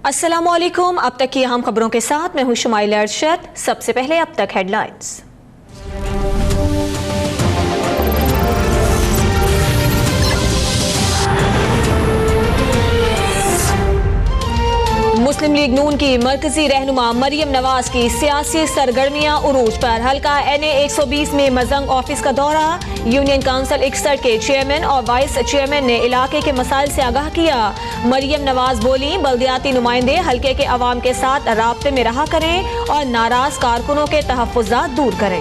अस्सलामुअलैकुम। अब तक की अहम खबरों के साथ मैं हूं शुमाइल अरशद। सबसे पहले अब तक हेडलाइंस। मुस्लिम लीग नून की मरकजी रहनुमा मरियम नवाज की सियासी सरगर्मियां उरूज पर। हल्का NA 120 में मजंग ऑफिस का दौरा। यूनियन काउंसिल 61 के चेयरमैन और वाइस चेयरमैन ने इलाके के मसाइल से आगाह किया। मरियम नवाज बोली, बल्दियाती नुमाइंदे हल्के के अवाम के साथ राब्ते में रहा करें और नाराज कारकुनों के तहफ्फुजात दूर करें।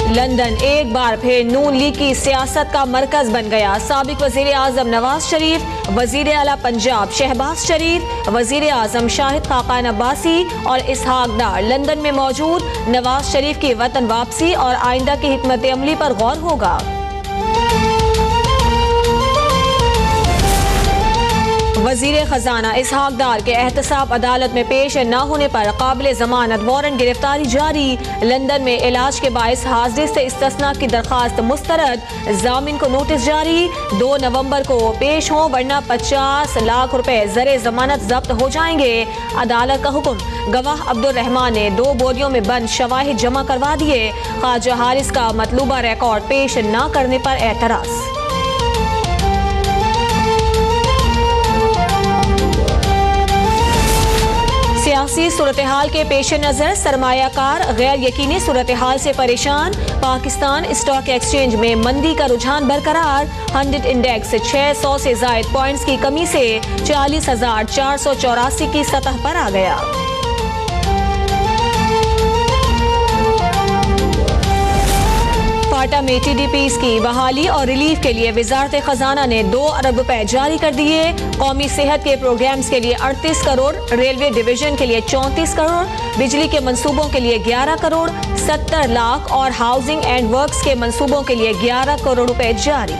लंदन एक बार फिर नून लीग की सियासत का मरकज बन गया। साबिक वजीर आजम नवाज शरीफ, वजीर आला पंजाब शहबाज शरीफ, वजीर आजम शाहिद खाकान अब्बासी और इसहाक डार लंदन में मौजूद। नवाज शरीफ की वतन वापसी और आइंदा की हिकमत अमली पर गौर होगा। वजीर खजाना इसहाक डार के एहतसाब अदालत में पेश न होने पर काबिल जमानत वारंट गिरफ्तारी जारी। लंदन में इलाज के बायस हाजिरी से इस्तिस्ना की दरखास्त मुस्तरद। जामिन को नोटिस जारी। 2 नवंबर को पेश हों वरना 50 लाख रुपए ज़रे जमानत जब्त हो जाएंगे। अदालत का हुक्म। गवाह अब्दुल रहमान ने 2 बोरियों में बंद शवाहिद जमा करवा दिए। ख्वाजा हारिस का मतलूबा रिकॉर्ड पेश न करने पर एतराज। सियासी सूरत हाल के पेश नज़र सरमायाकार गैर यकीनी सूरत हाल से परेशान। पाकिस्तान स्टॉक एक्सचेंज में मंदी का रुझान बरकरार। 100 इंडेक्स 600 से ज़ायद पॉइंट्स की कमी से 40,484 की सतह पर आ गया। फाटा में TDPs की बहाली और रिलीफ के लिए वजारत खजाना ने 2 अरब रुपए जारी कर दिए। कौमी सेहत के प्रोग्राम्स के लिए 38 करोड़, रेलवे डिवीजन के लिए 34 करोड़, बिजली के मंसूबों के लिए 11 करोड़, 70 लाख और हाउसिंग एंड वर्क्स के मंसूबों के लिए 11 करोड़ रुपए जारी।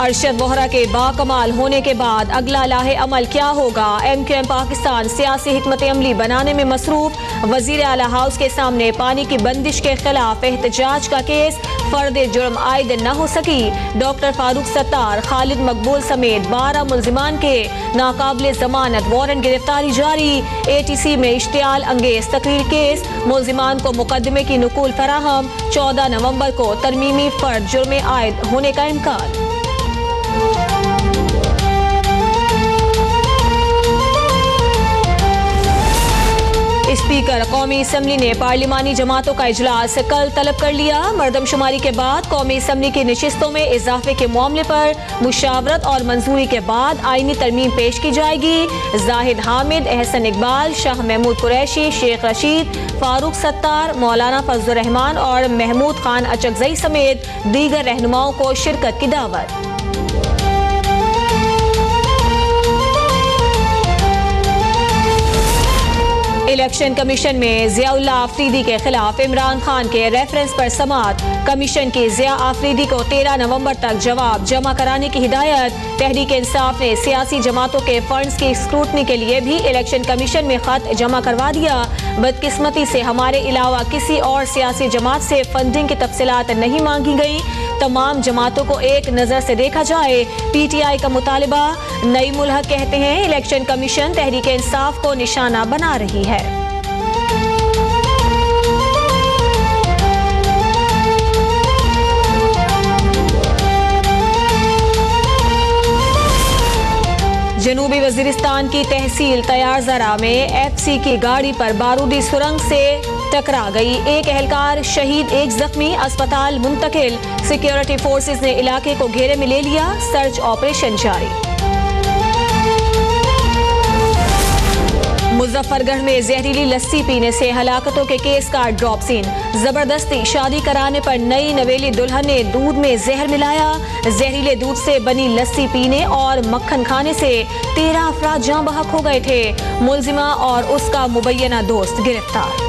अरशद वोहरा के बाकमाल होने के बाद अगला लाहे अमल क्या होगा? MQM पाकिस्तान सियासी हिकमत अमली बनाने में मसरूफ। वजीर आला हाउस के सामने पानी की बंदिश के खिलाफ एहतजाज का केस। फर्द जुर्म आयद न हो सकी। डॉक्टर फारूक सत्तार, खालिद मकबूल समेत 12 मुल्जिमान के नाकाबिल जमानत वारंट गिरफ्तारी जारी। ATC में इश्तियाल अंगेज तकरीर केस। मुल्जिमान को मुकदमे की नुकूल फराहम। 14 नवंबर को तरमीमी फर्द जुर्म आयद होने का इम्कान। स्पीकर कौमी असम्बली ने पार्लिमानी जमातों का इजलास कल तलब कर लिया। मरदमशुमारी के बाद कौमी असम्बली की नशिस्तों में इजाफे के मामले पर मुशावरत और मंजूरी के बाद आईनी तरमीम पेश की जाएगी। जाहिद हामिद, एहसन इकबाल, शाह महमूद कुरैशी, शेख रशीद, फारूक सत्तार, मौलाना फजलुर रहमान और महमूद खान अचकजई समेत दीगर रहनुमाओं को शिरकत की दावत। इलेक्शन कमीशन में ज़ियाउल्लाह आफरीदी के खिलाफ इमरान खान के रेफरेंस पर समाअत। कमीशन की ज़िया आफरीदी को 13 नवंबर तक जवाब जमा कराने की हिदायत। तहरीक इंसाफ ने सियासी जमातों के फंड्स की स्क्रूटनी के लिए भी इलेक्शन कमीशन में खत जमा करवा दिया। बदकिस्मती से हमारे अलावा किसी और सियासी जमात से फंडिंग की तफसीलात नहीं मांगी गई। तमाम जमातों को एक नज़र से देखा जाए। PTI का मुतालिबा। नईमुल हक कहते हैं इलेक्शन कमीशन तहरीक इंसाफ को निशाना बना रही है। जनूबी वजीरिस्तान की तहसील तैयार जरा में FC की गाड़ी पर बारूदी सुरंग से टकरा गई। एक एहलकार शहीद, 1 जख्मी, अस्पताल मुंतकिल। सिक्योरिटी फोर्सेस ने इलाके को घेरे में ले लिया। सर्च ऑपरेशन जारी। मुजफ्फरगढ़ में जहरीली लस्सी पीने से हलाकतों के केस का ड्रॉप सीन। जबरदस्ती शादी कराने पर नई नवेली दुल्हन ने दूध में जहर मिलाया। जहरीले दूध से बनी लस्सी पीने और मक्खन खाने से 13 अफराद जाँ बहक हो गए थे। मुलजिमा और उसका मुबैना दोस्त गिरफ्तार।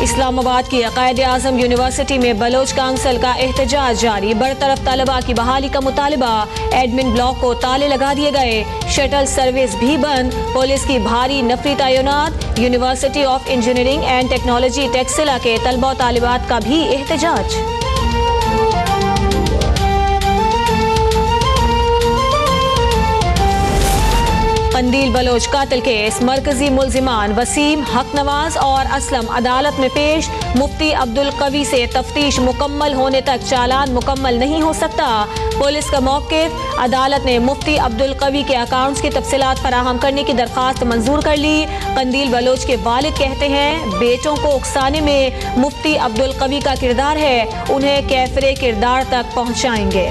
इस्लामाबाद की कायद-ए-आज़म यूनिवर्सिटी में बलोच काउंसिल का एहतजाज जारी। बरतरफ तलबा की बहाली का मुतालिबा। एडमिन ब्लॉक को ताले लगा दिए गए। शटल सर्विस भी बंद। पुलिस की भारी नफरी तैनात। University of engineering and technology Taxila के तलबा और तालिबात का भी एहतजाज। कंदील बलोच कातिल केस मरकजी मुल्जिमान वसीम, हक नवाज और असलम अदालत में पेश। मुफ्ती अब्दुल कवी से तफ्तीश मुकम्मल होने तक चालान मुकम्मल नहीं हो सकता। पुलिस का मौक़िफ़। अदालत ने मुफ्ती अब्दुल कवी के अकाउंट्स की तफसीलात फराहम करने की दरख्वास्त मंजूर कर ली। कंदील बलोच के वालिद कहते हैं बेटों को उकसाने में मुफ्ती अब्दुल कवी का किरदार है, उन्हें कैफरे किरदार तक पहुँचाएंगे।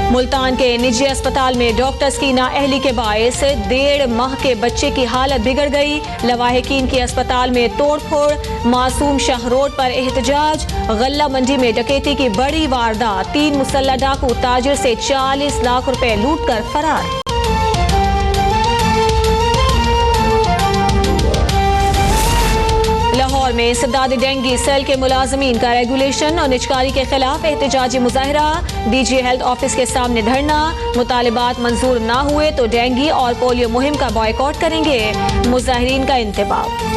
मुल्तान के निजी अस्पताल में डॉक्टर्स की नाअहली के बायस 1.5 माह के बच्चे की हालत बिगड़ गई। लवाहिकीन की अस्पताल में तोड़फोड़। मासूम शाह रोड पर एहतजाज। गल्ला मंडी में डकैती की बड़ी वारदात। 3 मुसल्लह डाकू ताजिर से 40 लाख रुपए लूट कर फरार। लाहौर में सद्दाद डेंगी सेल के मुलाजमीन का रेगुलेशन और निजकारी के खिलाफ एहतजाजी मुजाहरा। डीजी हेल्थ ऑफिस के सामने धरना। मुतालिबात मंजूर ना हुए तो डेंगी और पोलियो मुहिम का बॉयकॉट करेंगे। मुजाहिरीन का इंतबाह।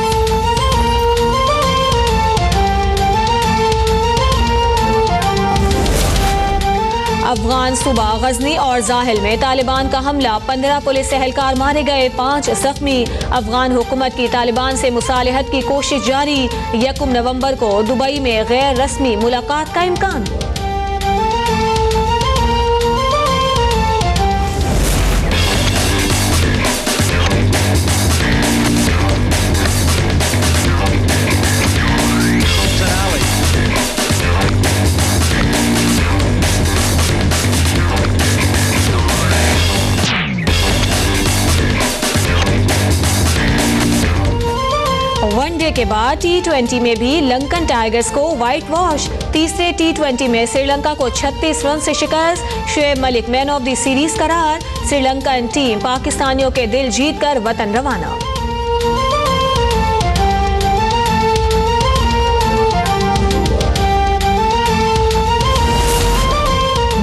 अफगान सूबा गजनी और जाहिल में तालिबान का हमला। 15 पुलिस एहलकार मारे गए, 5 जख्मी। अफगान हुकूमत की तालिबान से मुसालहत की कोशिश जारी। 1 नवंबर को दुबई में गैर रस्मी मुलाकात का इम्कान। वनडे के बाद T20 में भी लंकन टाइगर्स को व्हाइट वॉश। तीसरे T20 में श्रीलंका को 36 रन से शिकस्त। Shoaib Malik man of the series करार। श्रीलंकन टीम पाकिस्तानियों के दिल जीतकर वतन रवाना।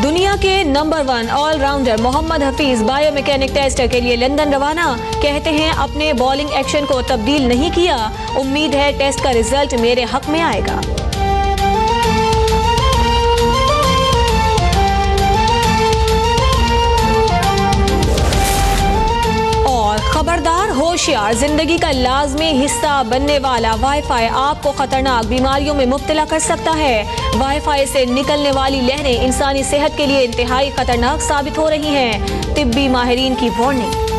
दुनिया के number 1 allrounder Mohammad Hafeez biomechanic test के लिए लंदन रवाना। कहते हैं अपने बॉलिंग एक्शन को तब्दील नहीं किया। उम्मीद है टेस्ट का रिजल्ट मेरे हक में आएगा। और खबरदार होशियार, जिंदगी का लाजमी हिस्सा बनने वाला वाईफाई आपको खतरनाक बीमारियों में मुब्तला कर सकता है। वाईफाई से निकलने वाली लहरें इंसानी सेहत के लिए इंतहाई खतरनाक साबित हो रही हैं। तिब्बी माहिरीन की वार्निंग।